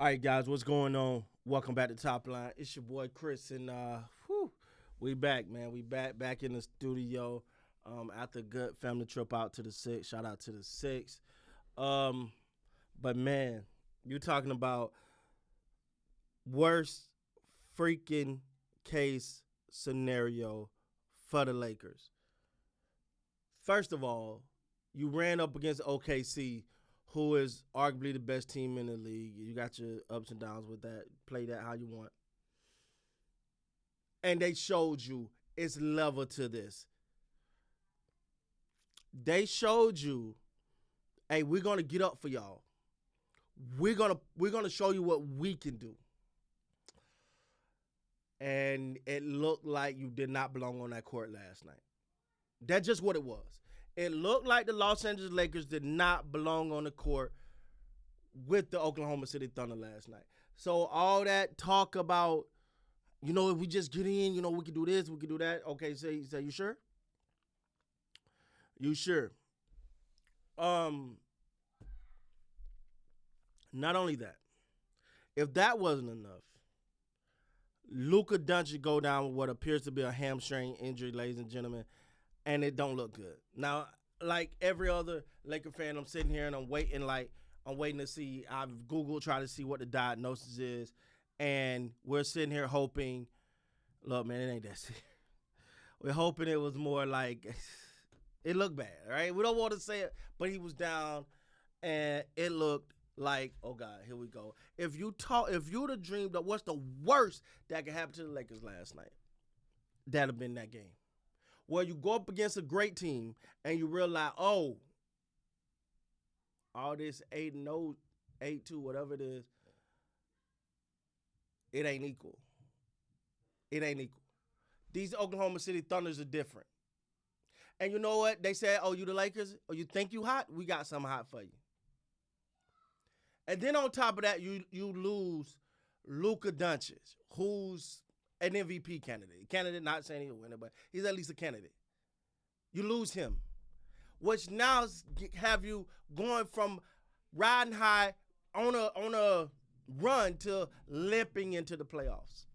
All right, guys, what's going on? Welcome back to Top Line. It's your boy Chris, and we back, man. We back in the studio after a good family trip out to the six. Shout out to the six. Um, but man, you talking about worst freaking case scenario for the Lakers. First of all, you ran up against OKC, who is arguably the best team in the league. You got your ups and downs with that. Play that how you want. And they showed you it's level to this. They showed you, hey, we're gonna get up for y'all. We're gonna show you what we can do. And it looked like you did not belong on that court last night. That's just what it was. It looked like the Los Angeles Lakers did not belong on the court with the Oklahoma City Thunder last night. So all that talk about, if we just get in, we can do this, we can do that. Okay, say you sure? You sure? Not only that, if that wasn't enough, Luka Doncic go down with what appears to be a hamstring injury, ladies and gentlemen, and it don't look good. Now, like every other Laker fan, I'm sitting here and I'm waiting to see. I've Googled, try to see what the diagnosis is, and we're sitting here hoping. Look, man, it ain't that serious. We're hoping it was more like it looked bad, right? We don't want to say it, but he was down, and it looked like, oh God, here we go. If you'd have dreamed of what's the worst that could happen to the Lakers last night, that'd have been that game. Where you go up against a great team and you realize, oh, all this 8-0, 8-2, whatever it is, it ain't equal. It ain't equal. These Oklahoma City Thunders are different. And you know what? They said, oh, you the Lakers? Oh, you think you hot? We got something hot for you. And then on top of that, you lose Luka Doncic, who's an MVP candidate. Candidate, not saying he'll win it, but he's at least a candidate. You lose him, which now have you going from riding high on a run to limping into the playoffs.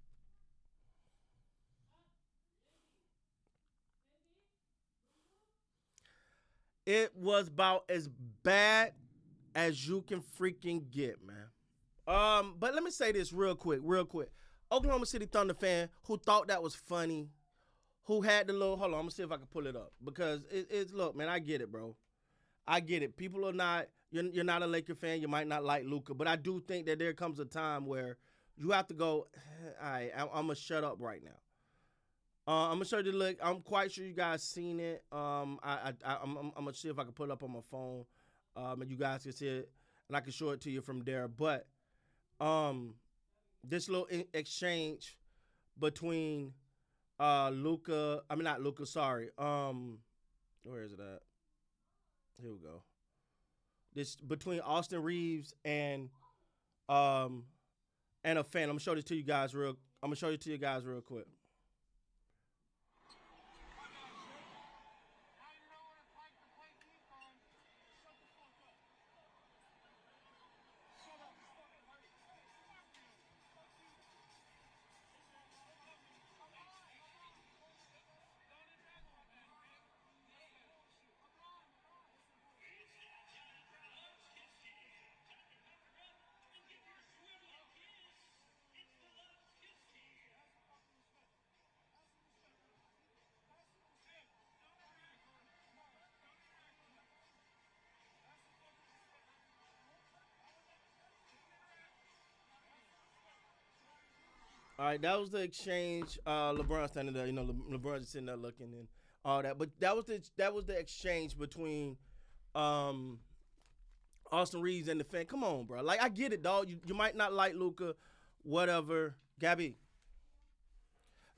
It was about as bad as you can freaking get, man. But let me say this real quick. Oklahoma City Thunder fan who thought that was funny, who had the little, hold on, I'm gonna see if I can pull it up. Because it's look, man, I get it, bro. I get it. People are not, you're not a Laker fan, you might not like Luka, but I do think that there comes a time where you have to go, all right, I'm gonna shut up right now. I'm gonna show you the look. I'm quite sure you guys seen it. I'm gonna see if I can pull it up on my phone, and you guys can see it, and I can show it to you from there. But this little exchange between Luka, I mean not Luka, sorry. Where is it at? Here we go. This between Austin Reeves and a fan. I'm gonna show this to you guys real quick. All right, that was the exchange. LeBron standing there, LeBron just sitting there looking and all that. But that was the exchange between Austin Reeves and the fan. Come on, bro. Like I get it, dog. You might not like Luka, whatever. Gabby,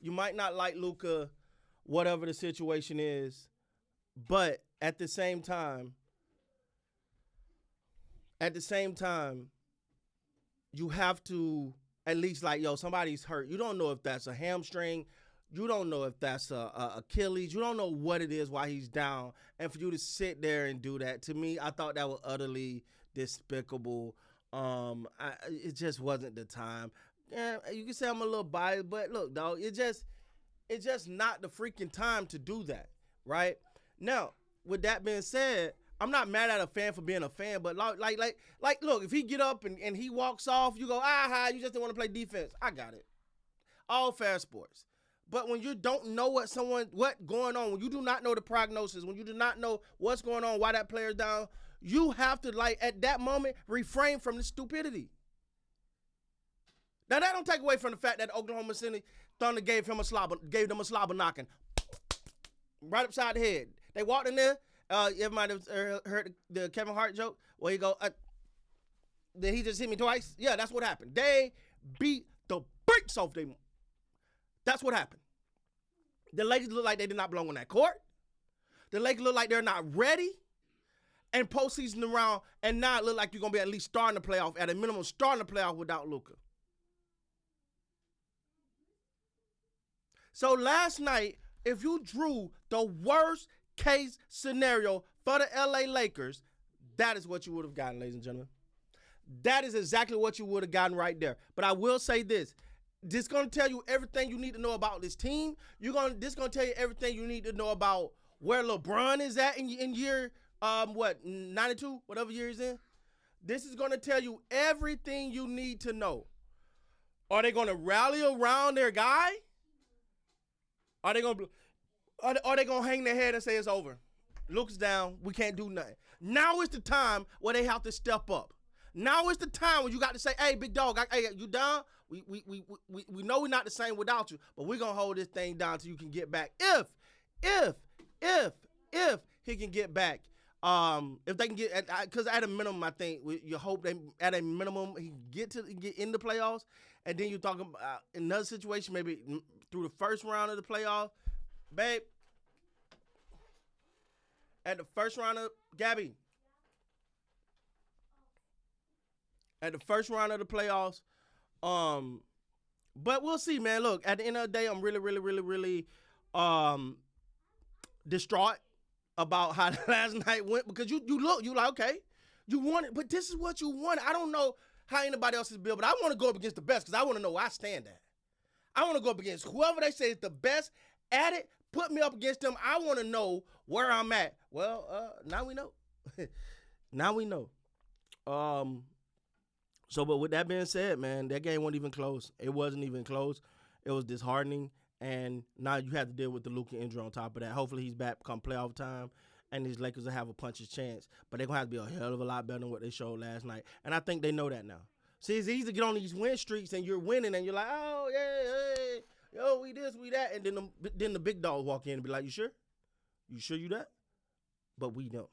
you might not like Luka, whatever the situation is, but at the same time, you have to at least like, yo, somebody's hurt. You don't know if that's a hamstring. You don't know if that's a Achilles. You don't know what it is, why he's down. And for you to sit there and do that, to me, I thought that was utterly despicable It just wasn't the time. Yeah, you can say I'm a little biased, but look, dog, it's just not the freaking time to do that, right? Now, with that being said, I'm not mad at a fan for being a fan, but look, if he get up and he walks off, you go, you just didn't want to play defense. I got it. All fair sports. But when you don't know what going on, when you do not know the prognosis, when you do not know what's going on, why that player's down, you have to, like, at that moment, refrain from the stupidity. Now, that don't take away from the fact that Oklahoma City Thunder gave them a slobber knocking right upside the head. They walked in there. You might have heard the Kevin Hart joke where he go, did he just hit me twice? Yeah, that's what happened. They beat the brakes off them. That's what happened. The Lakers look like they did not belong on that court. The Lakers look like they're not ready. And postseason around, and now it look like you're going to be at least starting the playoff, at a minimum starting the playoff without Luka. So last night, if you drew the worst case scenario for the LA Lakers, that is what you would have gotten, ladies and gentlemen. That is exactly what you would have gotten right there. But I will say this. This is going to tell you everything you need to know about this team. This is going to tell you everything you need to know about where LeBron is at in year 92, whatever year he's in. This is going to tell you everything you need to know. Are they going to rally around their guy? Are they going to hang their head and say it's over? Luka's down. We can't do nothing. Now is the time where they have to step up. Now is the time when you got to say, hey, big dog, hey, you down? We know we're not the same without you, but we're going to hold this thing down till you can get back. If he can get back. If they can get, because at a minimum, I think you hope they at a minimum he get in the playoffs, and then you're talking about another situation maybe through the first round of the playoffs, babe. At the first round of Gabby, at the first round of the playoffs, but we'll see, man. Look, at the end of the day, I'm really distraught about how last night went, because you like, okay, you won it, but this is what you wanted. I don't know how anybody else is built, but I want to go up against the best, because I want to know where I stand at. I want to go up against whoever they say is the best at it. Put me up against them. I want to know where I'm at. Well, now we know. Now we know. So, but with that being said, man, that game wasn't even close. It wasn't even close. It was disheartening. And now you have to deal with the Luka injury on top of that. Hopefully he's back come playoff time, and these Lakers will have a puncher's chance. But they're going to have to be a hell of a lot better than what they showed last night. And I think they know that now. See, it's easy to get on these win streaks, and you're winning, and you're like, oh, yeah, hey, yo, we this, we that. And then the big dog walk in and be like, you sure? You sure you that? But we don't.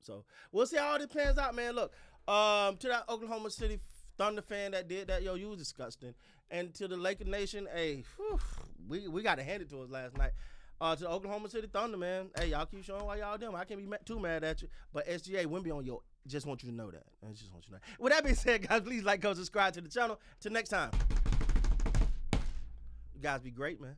So we'll see how all this pans out, man. Look, to that Oklahoma City Thunder fan that did that, yo, you was disgusting. And to the Laker Nation, hey, we got to hand it to us last night. To the Oklahoma City Thunder, man, hey, y'all keep showing why y'all them. I can't be too mad at you. But SGA wouldn't be on your. Just want you to know that. I just want you to know. With that being said, guys, please like, comment, subscribe to the channel. Till next time. You guys be great, man.